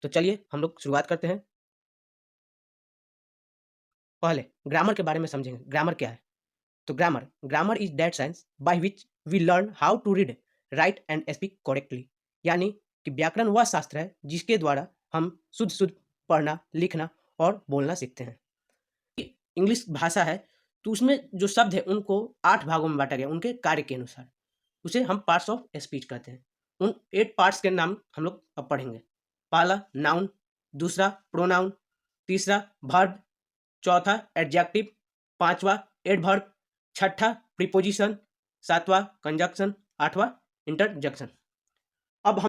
तो चलिए हम लोग शुरुआत करते हैं। पहले ग्रामर के बारे में समझेंगे। ग्रामर क्या है? तो grammar is that science by which we learn how to read, write and speak correctly. यानी कि व्याकरण वह शास्त्र है जिसके द्वारा हम शुद्ध शुद्ध पढ़ना, लिखना और बोलना सीखते हैं। इंग्लिश भाषा है तो उसमें जो शब्द है उनको 8 भागों में बांटा गया उनके कार्य के अनुसार। उसे हम पार्ट्स ऑफ स्पीच कहते हैं। उन 8 पार्ट्स के नाम हम लोग अब पढ़ेंगे। पहला नाउन, दूसरा प्रोनाउन, तीसरा वर्ब, चौथा एडजेक्टिव, पांचवा एडवर्ब, छठा प्रीपोजिशन, सातवां कंजक्शन, आठवां इंटरजेक्शन। अब हम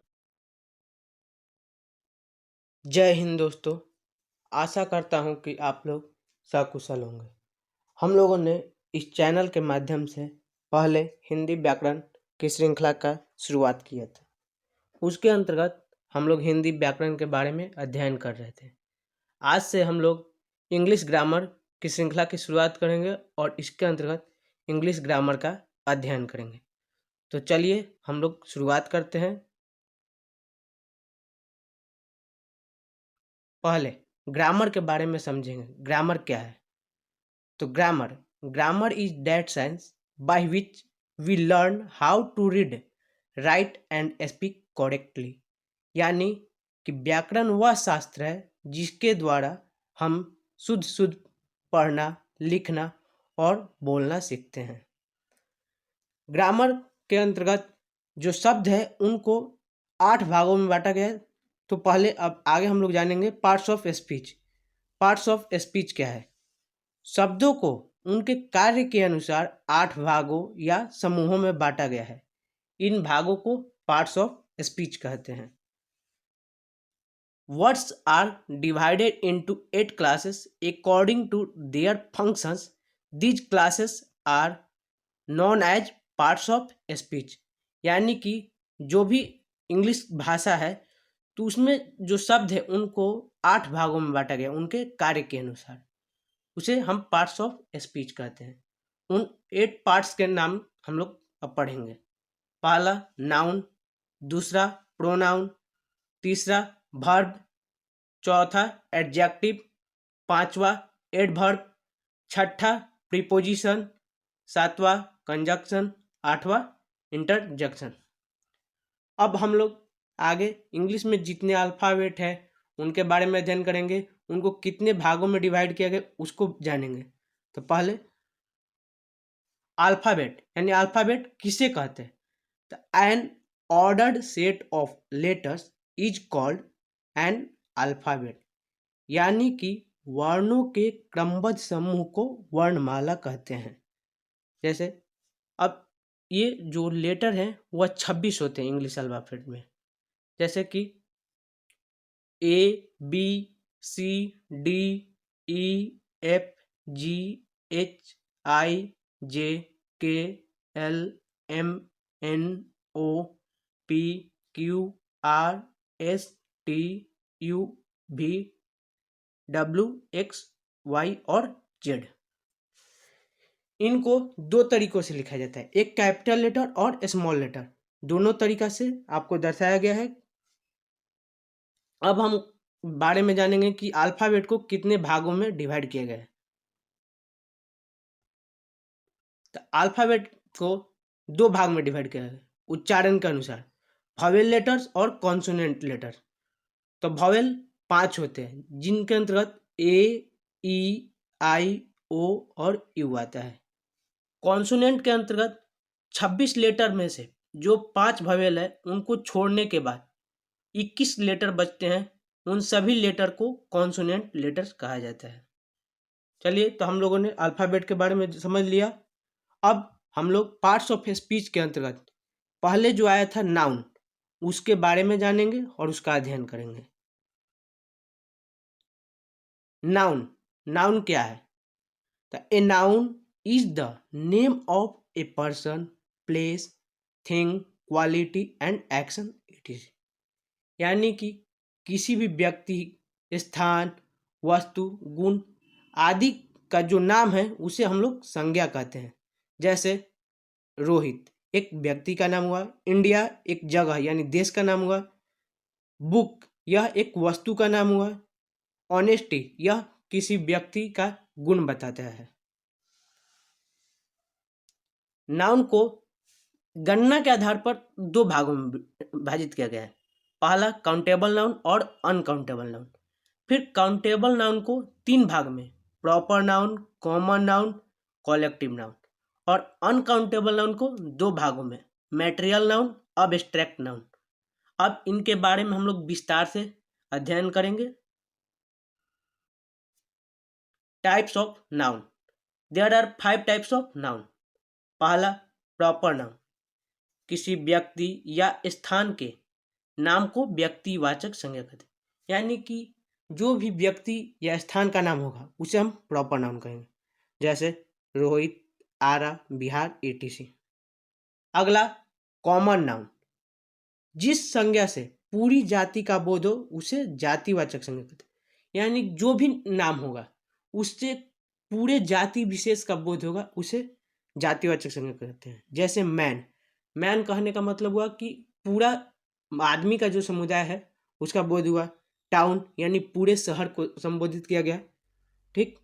जय हिंद दोस्तों, आशा करता हूं कि आप लोग सकुशल होंगे। हम लोगों ने इस चैनल के माध्यम से पहले हिंदी व्याकरण की श्रृंखला का शुरुआत किया था। उसके अंतर्गत हम लोग हिंदी व्याकरण के बारे में अध्ययन कर रहे थे। आज से हम लोग इंग्लिश ग्रामर की श्रृंखला की शुरुआत करेंगे और इसके अंतर्गत इंग्लिश ग्रामर का अध्ययन करेंगे। तो चलिए हम लोग शुरुआत करते हैं। पहले ग्रामर के बारे में समझेंगे। ग्रामर क्या है? तो grammar is that science by which we learn how to read, write and speak correctly. यानी कि व्याकरण वह शास्त्र है जिसके द्वारा हम शुद्ध शुद्ध पढ़ना, लिखना और बोलना सीखते हैं। ग्रामर के अंतर्गत जो शब्द है उनको 8 भागों में बांटा गया है। तो पहले अब आगे हम लोग जानेंगे parts of speech. Parts of speech क्या है? शब्दों को उनके कार्य के अनुसार 8 भागों या समूहों में बांटा गया है। इन भागों को पार्ट्स ऑफ स्पीच कहते हैं। Words are divided into 8 classes according to their functions. These classes are known as parts of speech. यानी कि जो भी इंग्लिश भाषा है तो उसमें जो शब्द है उनको 8 भागों में बांटा गया उनके कार्य के अनुसार। उसे हम पार्ट्स ऑफ स्पीच कहते हैं। उन 8 पार्ट्स के नाम हम लोग अब पढ़ेंगे। पहला नाउन, दूसरा प्रोनाउन, तीसरा वर्ब, चौथा एडजेक्टिव, पांचवा एडवर्ब, छठा प्रीपोजिशन, सातवां कंजक्शन, आठवां इंटरजेक्शन। अब हम लोग आगे इंग्लिश में जितने अल्फ़ाबेट है उनके बारे में अध्ययन करेंगे। उनको कितने भागों में डिवाइड किया गया उसको जानेंगे। तो पहले अल्फ़ाबेट, यानी अल्फ़ाबेट किसे कहते हैं? तो N ordered set of letters is called an alphabet. यानी कि वर्णों के क्रमबद्ध समूह को वर्णमाला कहते हैं। जैसे अब ये जो लेटर हैं वह 26 होते हैं इंग्लिश अल्फ़ाबेट में। जैसे कि A, B, C, D, E, F, G, H, I, J, K, L, M, N, O, P, Q, R, S, T, U, V, W, X, Y और जेड। इनको 2 तरीकों से लिखा जाता है, एक कैपिटल लेटर और स्मॉल लेटर। दोनों तरीका से आपको दर्शाया गया है। अब हम बारे में जानेंगे कि अल्फ़ाबेट को कितने भागों में डिवाइड किया गया है। तो अल्फ़ाबेट को 2 भाग में डिवाइड किया है उच्चारण के अनुसार, वॉवेल लेटर्स और कॉन्सोनेंट लेटर। तो वॉवेल 5 होते हैं जिनके अंतर्गत ए, ई, आई, ओ और यू आता है। कॉन्सोनेंट के अंतर्गत 26 लेटर में से जो 5 वॉवेल है उनको छोड़ने के बाद 21 लेटर बचते हैं। उन सभी लेटर को कॉन्सोनेंट लेटर्स कहा जाता है। चलिए, तो हम लोगों ने अल्फ़ाबेट के बारे में समझ लिया। अब हम लोग पार्ट्स ऑफ स्पीच के अंतर्गत पहले जो आया था नाउन, उसके बारे में जानेंगे और उसका अध्ययन करेंगे। नाउन, नाउन क्या है? तो a noun is the name of a person, place, thing, quality and action it is. यानी कि किसी भी व्यक्ति, स्थान, वस्तु, गुण आदि का जो नाम है उसे हम लोग संज्ञा कहते हैं। जैसे रोहित एक व्यक्ति का नाम हुआ, इंडिया एक जगह यानी देश का नाम हुआ, बुक यह एक वस्तु का नाम हुआ। ऑनेस्टी, यह किसी व्यक्ति का गुण बताता है। नाउन को गणना के आधार पर दो भागों में विभाजित किया गया है। पहला काउंटेबल नाउन और अनकाउंटेबल नाउन। फिर काउंटेबल नाउन को तीन भाग में, proper noun, common noun, collective noun, और अनकाउंटेबल नाउन को दो भागों में, मैटेरियल नाउन, अबस्ट्रैक्ट नाउन। अब इनके बारे में हम लोग विस्तार से अध्ययन करेंगे। Types of noun. There are 5 types of noun. पहला प्रॉपर नाउन, किसी व्यक्ति या स्थान के नाम को व्यक्तिवाचक संज्ञा कहते हैं, यानी कि जो भी व्यक्ति या स्थान का नाम होगा उसे हम प्रॉपर नाउन कहेंगे, जैसे रोहित, आरा, बिहार, etc। अगला कॉमन नाउन, जिस संज्ञा से पूरी जाति का बोध हो उसे जातिवाचक संज्ञा कहते हैं, यानी जो भी नाम होगा उससे पूरे जाति विशेष का बोध होगा उसे जातिवाचक संज्ञा कहते हैं। जैसे मैन, मैन कहने का मतलब हुआ कि पूरा आदमी का जो समुदाय है उसका बोध हुआ। टाउन यानी पूरे शहर को संबोधित किया गया। ठीक।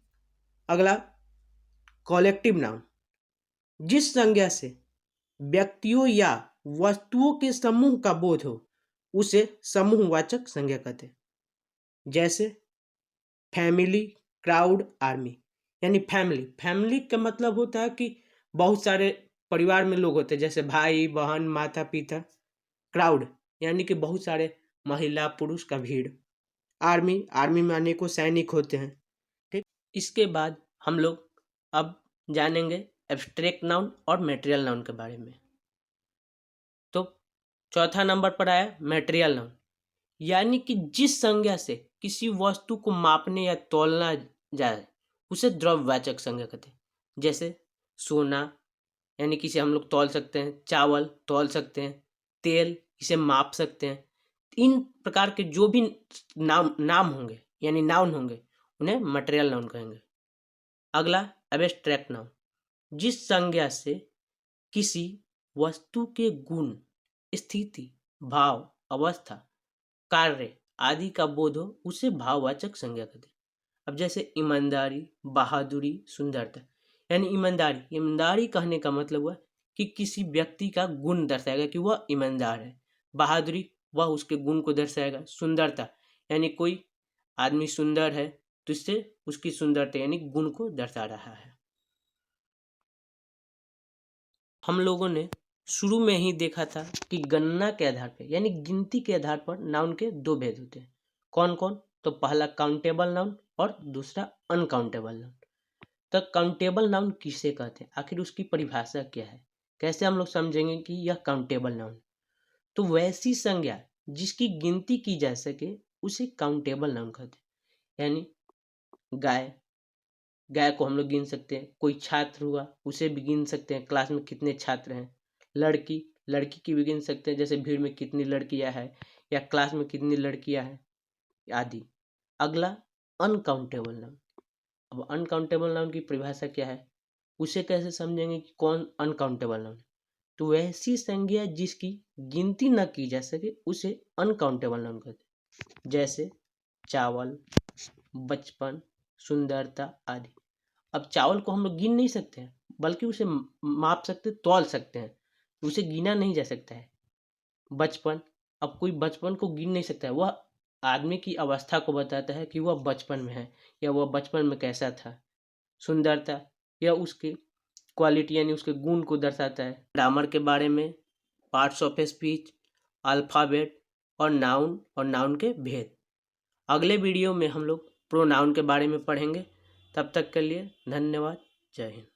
अगला कलेक्टिव नाउन, जिस संज्ञा से व्यक्तियों या वस्तुओं के समूह का बोध हो उसे समूहवाचक संज्ञा कहते हैं। जैसे फैमिली, क्राउड, आर्मी। यानी फैमिली, फैमिली का मतलब होता है कि बहुत सारे परिवार में लोग होते हैं, जैसे भाई बहन, माता पिता। क्राउड यानी कि बहुत सारे महिला पुरुष का भीड़। आर्मी, आर्मी में अनेकों सैनिक होते हैं। ठीक। इसके बाद हम लोग अब जानेंगे एब्स्ट्रैक्ट नाउन और मैटेरियल नाउन के बारे में। तो चौथा नंबर पर आया मैटेरियल नाउन, यानी कि जिस संज्ञा से किसी वस्तु को मापने या तौलना जाए उसे द्रव्यवाचक संज्ञा कहते हैं। जैसे सोना, यानी कि इसे हम लोग तौल सकते हैं। चावल तौल सकते हैं। तेल, इसे माप सकते हैं। इन प्रकार के जो भी नाम होंगे यानी नाउन होंगे उन्हें मटेरियल नाउन कहेंगे। अगला एब्स्ट्रैक्ट नाउन, जिस संज्ञा से किसी वस्तु के गुण, स्थिति, भाव, अवस्था, कार्य आदि का बोध हो उसे भाववाचक संज्ञा कहते हैं। अब जैसे ईमानदारी, बहादुरी, सुंदरता। यानी ईमानदारी, ईमानदारी कहने का मतलब हुआ कि किसी व्यक्ति का गुण दर्शाएगा कि वह ईमानदार है। बहादुरी, वह उसके गुण को दर्शाएगा। सुंदरता यानी कोई आदमी सुंदर है तो इससे उसकी सुंदरता यानी गुण को दर्शा रहा है। हम लोगों ने शुरू में ही देखा था कि गणना के आधार पर यानी गिनती के आधार पर नाउन के दो भेद होते हैं। कौन कौन? तो पहला काउंटेबल नाउन और दूसरा अनकाउंटेबल नाउन। तो काउंटेबल नाउन किसे कहते हैं, आखिर उसकी परिभाषा क्या है, कैसे हम लोग समझेंगे कि यह काउंटेबल नाउन? तो वैसी संज्ञा जिसकी गिनती की जा सके उसे काउंटेबल नाउन कहते हैं। यानी गाय, गाय को हम लोग गिन सकते हैं। कोई छात्र हुआ उसे भी गिन सकते हैं, क्लास में कितने छात्र हैं। लड़की, लड़की की भी गिन सकते हैं, जैसे भीड़ में कितनी लड़कियां हैं या क्लास में कितनी लड़कियां हैं आदि। अगला अनकाउंटेबल नाउन। अब अनकाउंटेबल नाउन की परिभाषा क्या है, उसे कैसे समझेंगे कि कौन अनकाउंटेबल नाउन है? तो वैसी संज्ञा जिसकी गिनती न की जा सके उसे अनकाउंटेबल नाउन कहते हैं। जैसे चावल, बचपन, सुंदरता आदि। अब चावल को हम लोग गिन नहीं सकते हैं, बल्कि उसे माप सकते, तौल सकते हैं, उसे गिना नहीं जा सकता है। बचपन, अब कोई बचपन को गिन नहीं सकता है, वह आदमी की अवस्था को बताता है कि वह बचपन में है या वह बचपन में कैसा था। सुंदरता, यह उसके क्वालिटी यानी उसके गुण को दर्शाता है। ग्रामर के बारे में, पार्ट्स ऑफ स्पीच, अल्फ़ाबेट और नाउन के भेद। अगले वीडियो में हम लोग प्रोनाउन के बारे में पढ़ेंगे। तब तक के लिए धन्यवाद। जय हिंद।